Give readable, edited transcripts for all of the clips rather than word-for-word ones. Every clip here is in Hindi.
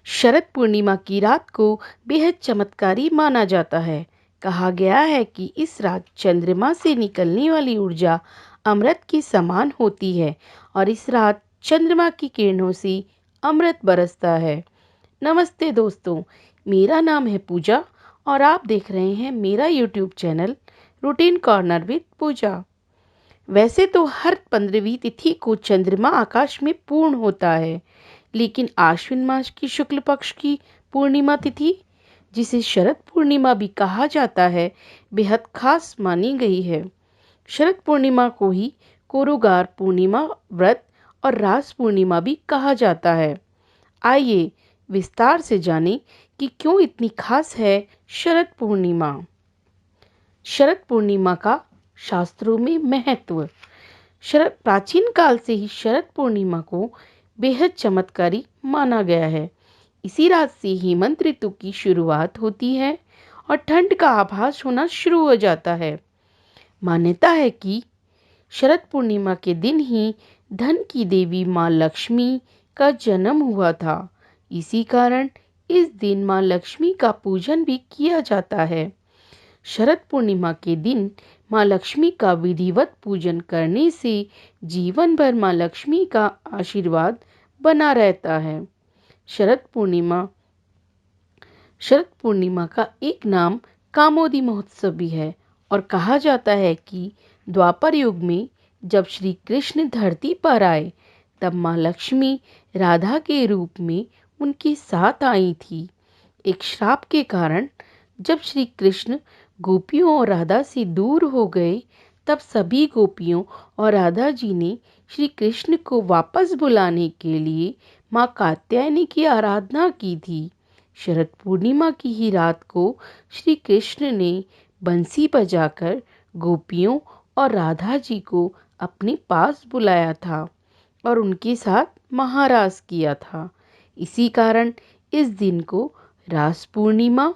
शरद पूर्णिमा की रात को बेहद चमत्कारी माना जाता है। कहा गया है कि इस रात चंद्रमा से निकलने वाली ऊर्जा अमृत के समान होती है और इस रात चंद्रमा की किरणों से अमृत बरसता है। नमस्ते दोस्तों, मेरा नाम है पूजा और आप देख रहे हैं मेरा YouTube channel routine corner with Pooja. वैसे तो हर 15वीं तिथि को चंद्रमा आकाश में पूर्ण होता है, लेकिन आश्विन मास की शुक्ल पक्ष की पूर्णिमा तिथि, जिसे शरद पूर्णिमा भी कहा जाता है, बेहद खास मानी गई है। शरद पूर्णिमा को ही कोरोगार पूर्णिमा, व्रत और रास पूर्णिमा भी कहा जाता है। आइए विस्तार से जानें कि क्यों इतनी खास है शरद पूर्णिमा। शरद पूर्णिमा का शास्त्रों में महत्व। शरद प्राचीन काल से ही शरद पूर्णिमा को बेहद चमत्कारी माना गया है। इसी रात से हेमंत ऋतु की शुरुआत होती है और ठंड का आभास होना शुरू हो जाता है। मान्यता है कि शरद पूर्णिमा के दिन ही धन की देवी माँ लक्ष्मी का जन्म हुआ था। इसी कारण इस दिन माँ लक्ष्मी का पूजन भी किया जाता है। शरद पूर्णिमा के दिन माँ लक्ष्मी का विधिवत पूजन करने से जीवन भर माँ लक्ष्मी का आशीर्वाद बना रहता है। शरद पूर्णिमा शरद पूर्णिमा का एक नाम कामोदी महोत्सव भी है और कहा जाता है कि द्वापर युग में जब श्री कृष्ण धरती पर आए, तब माँ लक्ष्मी राधा के रूप में उनके साथ आई थी। एक श्राप के कारण जब श्री कृष्ण गोपियों और राधा से दूर हो गए, तब सभी गोपियों और राधा जी ने श्री कृष्ण को वापस बुलाने के लिए माँ कात्यायनी की आराधना की थी। शरद पूर्णिमा की ही रात को श्री कृष्ण ने बंसी बजाकर गोपियों और राधा जी को अपने पास बुलाया था और उनके साथ महारास किया था। इसी कारण इस दिन को रास पूर्णिमा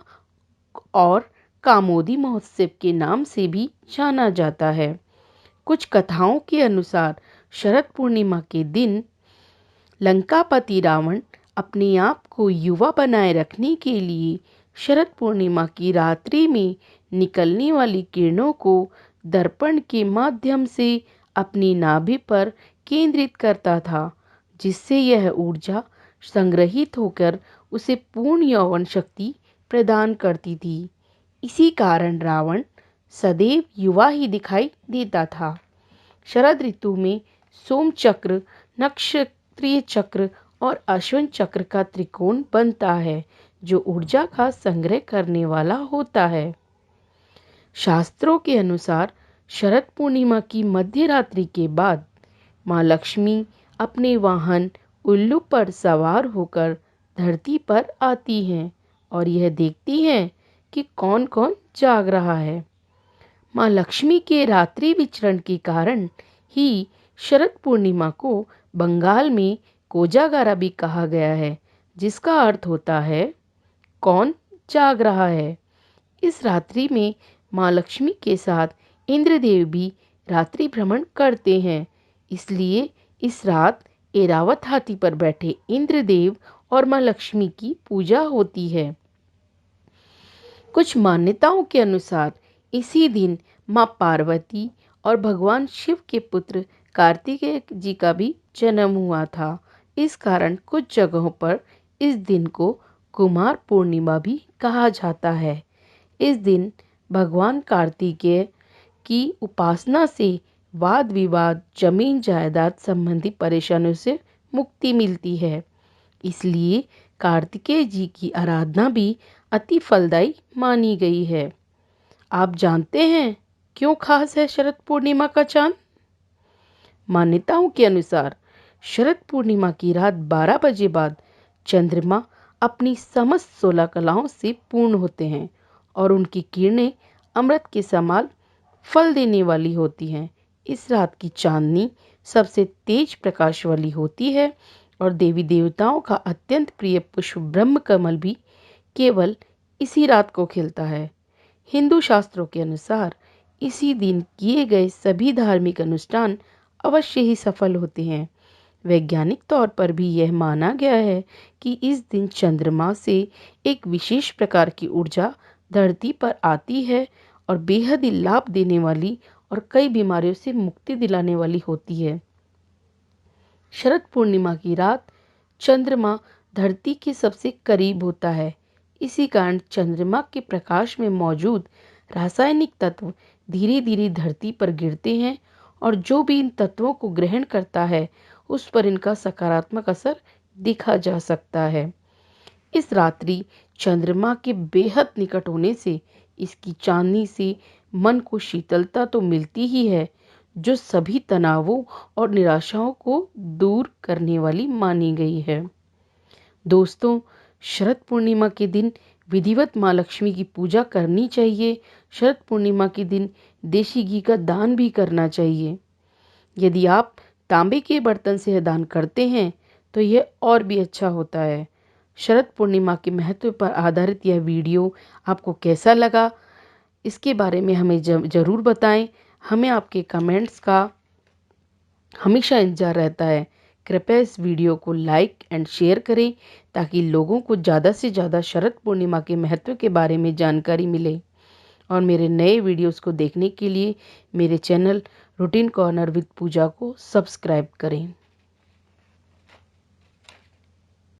और कामोदी महोत्सव के नाम से भी जाना जाता है। कुछ कथाओं के अनुसार शरद पूर्णिमा के दिन लंकापति रावण अपने आप को युवा बनाए रखने के लिए शरद पूर्णिमा की रात्रि में निकलने वाली किरणों को दर्पण के माध्यम से अपनी नाभि पर केंद्रित करता था, जिससे यह ऊर्जा संग्रहित होकर उसे पूर्ण यौवन शक्ति प्रदान करती थी। इसी कारण रावण सदैव युवा ही दिखाई देता था। शरद ऋतु में सोम चक्र, नक्षत्रीय चक्र और अश्विन चक्र का त्रिकोण बनता है, जो ऊर्जा का संग्रह करने वाला होता है। शास्त्रों के अनुसार शरद पूर्णिमा की मध्य रात्रि के बाद माँ लक्ष्मी अपने वाहन उल्लू पर सवार होकर धरती पर आती हैं और यह देखती हैं कि कौन कौन जाग रहा है। माँ लक्ष्मी के रात्रि विचरण के कारण ही शरद पूर्णिमा को बंगाल में कोजागारा भी कहा गया है, जिसका अर्थ होता है कौन जाग रहा है। इस रात्रि में माँ लक्ष्मी के साथ इंद्रदेव भी रात्रि भ्रमण करते हैं, इसलिए इस रात एरावत हाथी पर बैठे इंद्रदेव और माँ लक्ष्मी की पूजा होती है। कुछ मान्यताओं के अनुसार इसी दिन माँ पार्वती और भगवान शिव के पुत्र कार्तिकेय जी का भी जन्म हुआ था। इस कारण कुछ जगहों पर इस दिन को कुमार पूर्णिमा भी कहा जाता है। इस दिन भगवान कार्तिकेय की उपासना से वाद विवाद, जमीन जायदाद संबंधी परेशानियों से मुक्ति मिलती है। इसलिए कार्तिकेय जी की आराधना भी अति फलदायी मानी गई है। आप जानते हैं क्यों खास है शरद पूर्णिमा का चांद? मान्यताओं के अनुसार शरद पूर्णिमा की रात 12 बजे बाद चंद्रमा अपनी समस्त 16 कलाओं से पूर्ण होते हैं और उनकी किरणें अमृत के समान फल देने वाली होती हैं। इस रात की चांदनी सबसे तेज प्रकाश वाली होती है और देवी देवताओं का अत्यंत प्रिय पुष्प ब्रह्म कमल भी केवल इसी रात को खिलता है। हिंदू शास्त्रों के अनुसार इसी दिन किए गए सभी धार्मिक अनुष्ठान अवश्य ही सफल होते हैं। वैज्ञानिक तौर पर भी यह माना गया है कि इस दिन चंद्रमा से एक विशेष प्रकार की ऊर्जा धरती पर आती है और बेहद ही लाभ देने वाली और कई बीमारियों से मुक्ति दिलाने वाली होती है। शरद पूर्णिमा की रात चंद्रमा धरती के सबसे करीब होता है। इसी कारण चंद्रमा के प्रकाश में मौजूद रासायनिक तत्व धीरे धीरे धरती पर गिरते हैं और जो भी इन तत्वों को ग्रहण करता है उस पर इनका सकारात्मक असर देखा जा सकता है। इस रात्रि चंद्रमा के बेहद निकट होने से इसकी चांदनी से मन को शीतलता तो मिलती ही है, जो सभी तनावों और निराशाओं को दूर करने वाली मानी गई है। दोस्तों, शरद पूर्णिमा के दिन विधिवत माँ लक्ष्मी की पूजा करनी चाहिए। शरद पूर्णिमा के दिन देशी घी का दान भी करना चाहिए। यदि आप तांबे के बर्तन से दान करते हैं तो यह और भी अच्छा होता है। शरद पूर्णिमा के महत्व पर आधारित यह वीडियो आपको कैसा लगा, इसके बारे में हमें ज़रूर बताएं। हमें आपके कमेंट्स का हमेशा इंतज़ार रहता है। कृपया इस वीडियो को लाइक एंड शेयर करें ताकि लोगों को ज़्यादा से ज़्यादा शरद पूर्णिमा के महत्व के बारे में जानकारी मिले। और मेरे नए वीडियोस को देखने के लिए मेरे चैनल रूटीन कॉर्नर विद पूजा को सब्सक्राइब करें।